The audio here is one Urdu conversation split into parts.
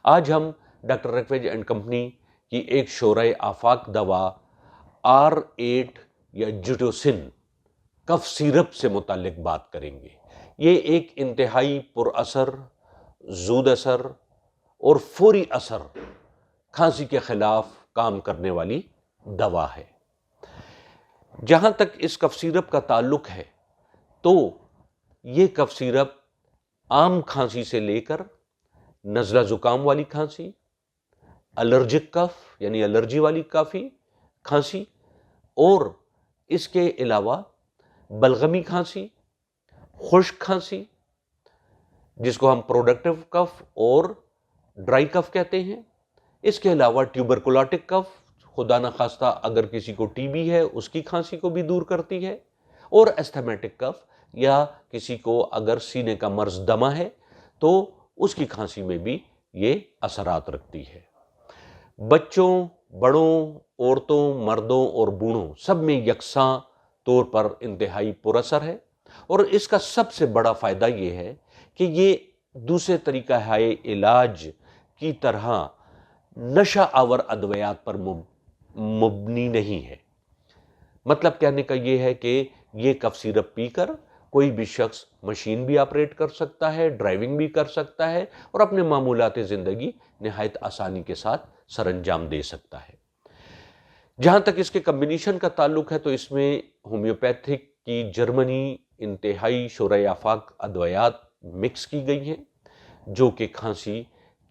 آج ہم ڈاکٹر ریکویج اینڈ کمپنی کی ایک شورۂ آفاق دوا R8 یا جوٹوسن کف سیرپ سے متعلق بات کریں گے۔ یہ ایک انتہائی پر اثر، زود اثر اور فوری اثر کھانسی کے خلاف کام کرنے والی دوا ہے۔ جہاں تک اس کف سیرپ کا تعلق ہے تو یہ کف سیرپ عام کھانسی سے لے کر نزلہ زکام والی کھانسی، الرجک کف یعنی الرجی والی کھانسی اور اس کے علاوہ بلغمی کھانسی، خشک کھانسی جس کو ہم پروڈکٹیو کف اور ڈرائی کف کہتے ہیں، اس کے علاوہ ٹیوبرکلوٹک کف، خدا نخواستہ اگر کسی کو ٹی بی ہے اس کی کھانسی کو بھی دور کرتی ہے، اور ایستھمیٹک کف یا کسی کو اگر سینے کا مرض دمہ ہے تو اس کی کھانسی میں بھی یہ اثرات رکھتی ہے۔ بچوں، بڑوں، عورتوں، مردوں اور بوڑھوں سب میں یکساں طور پر انتہائی پر اثر ہے، اور اس کا سب سے بڑا فائدہ یہ ہے کہ یہ دوسرے طریقہ علاج کی طرح نشہ آور ادویات پر مبنی نہیں ہے۔ مطلب کہنے کا یہ ہے کہ یہ کف سیرپ پی کر کوئی بھی شخص مشین بھی آپریٹ کر سکتا ہے، ڈرائیونگ بھی کر سکتا ہے اور اپنے معمولات زندگی نہایت آسانی کے ساتھ سر انجام دے سکتا ہے۔ جہاں تک اس کے کمبینیشن کا تعلق ہے تو اس میں ہومیوپیتھک کی جرمنی انتہائی شورۂ آفاق ادویات مکس کی گئی ہیں جو کہ کھانسی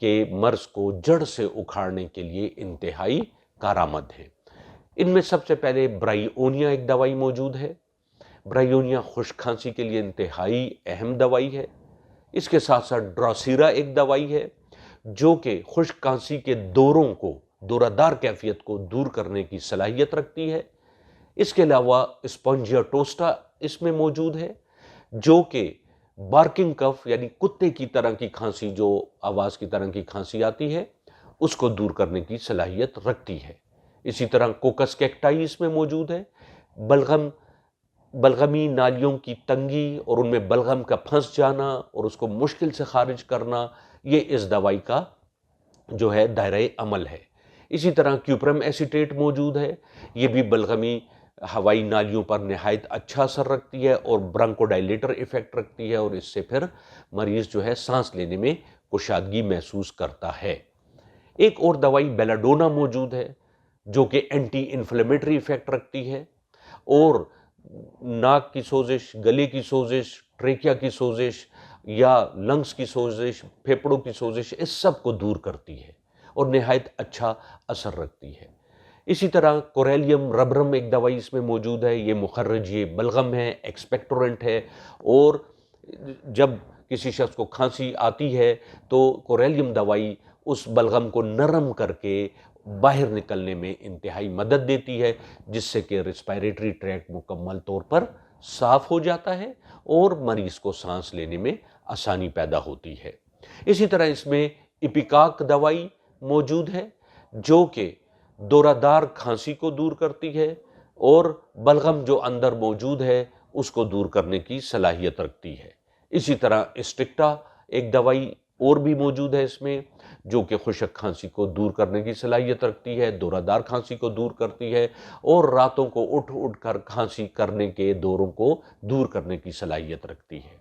کے مرض کو جڑ سے اکھاڑنے کے لیے انتہائی کارآمد ہے۔ ان میں سب سے پہلے برائیونیا ایک دوائی موجود ہے۔ برائیونیا خشک کھانسی کے لیے انتہائی اہم دوائی ہے۔ اس کے ساتھ ساتھ ڈراسیرا ایک دوائی ہے جو کہ خشک کھانسی کے دوروں کو، دورہ دار کیفیت کو دور کرنے کی صلاحیت رکھتی ہے۔ اس کے علاوہ اسپونجیا ٹوسٹا اس میں موجود ہے جو کہ بارکنگ کف یعنی کتے کی طرح کی کھانسی، جو آواز کی طرح کی کھانسی آتی ہے، اس کو دور کرنے کی صلاحیت رکھتی ہے۔ اسی طرح کوکس کیکٹائی اس میں موجود ہے۔ بلغمی نالیوں کی تنگی اور ان میں بلغم کا پھنس جانا اور اس کو مشکل سے خارج کرنا، یہ اس دوائی کا جو ہے دائرۂ عمل ہے۔ اسی طرح کیوپرم ایسیٹیٹ موجود ہے، یہ بھی بلغمی ہوائی نالیوں پر نہایت اچھا اثر رکھتی ہے اور برانکو ڈائلیٹر ایفیکٹ رکھتی ہے، اور اس سے پھر مریض جو ہے سانس لینے میں کشادگی محسوس کرتا ہے۔ ایک اور دوائی بیلاڈونا موجود ہے جو کہ اینٹی انفلیمیٹری ایفیکٹ رکھتی ہے اور ناک کی سوزش، گلے کی سوزش، ٹریکیا کی سوزش یا لنگس کی سوزش، پھیپھڑوں کی سوزش، اس سب کو دور کرتی ہے اور نہایت اچھا اثر رکھتی ہے۔ اسی طرح کوریلیم ربرم ایک دوائی اس میں موجود ہے، یہ مخرج بلغم ہے، ایکسپیکٹورنٹ ہے، اور جب کسی شخص کو کھانسی آتی ہے تو کوریلیم دوائی اس بلغم کو نرم کر کے باہر نکلنے میں انتہائی مدد دیتی ہے، جس سے کہ ریسپائریٹری ٹریکٹ مکمل طور پر صاف ہو جاتا ہے اور مریض کو سانس لینے میں آسانی پیدا ہوتی ہے۔ اسی طرح اس میں ایپیکاک دوائی موجود ہے جو کہ دورہ دار کھانسی کو دور کرتی ہے اور بلغم جو اندر موجود ہے اس کو دور کرنے کی صلاحیت رکھتی ہے۔ اسی طرح اسٹکٹا ایک دوائی اور بھی موجود ہے اس میں جو کہ خشک کھانسی کو دور کرنے کی صلاحیت رکھتی ہے، دورہ دار کھانسی کو دور کرتی ہے اور راتوں کو اٹھ اٹھ کر کھانسی کرنے کے دوروں کو دور کرنے کی صلاحیت رکھتی ہے۔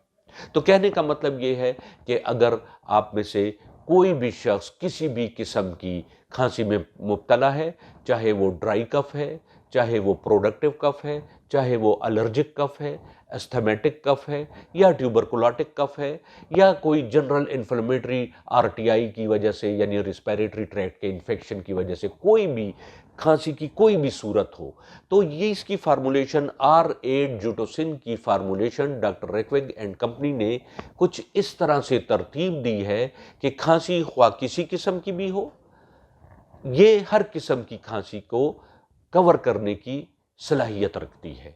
تو کہنے کا مطلب یہ ہے کہ اگر آپ میں سے کوئی بھی شخص کسی بھی قسم کی کھانسی میں مبتلا ہے، چاہے وہ ڈرائی کف ہے، چاہے وہ پروڈکٹیو کف ہے، چاہے وہ الرجک کف ہے، ایستھمیٹک کف ہے یا ٹیوبرکلوٹک کف ہے یا کوئی جنرل انفلیمیٹری RTI کی وجہ سے یعنی ریسپائریٹری ٹریکٹ کے انفیکشن کی وجہ سے کوئی بھی کھانسی کی کوئی بھی صورت ہو، تو یہ اس کی فارمولیشن R8 جوٹوسن کی فارمولیشن ڈاکٹر ریکویج اینڈ کمپنی نے کچھ اس طرح سے ترتیب دی ہے کہ کھانسی خواہ کسی قسم کی بھی ہو، یہ ہر قسم کی کھانسی کو کور کرنے کی صلاحیت رکھتی ہے۔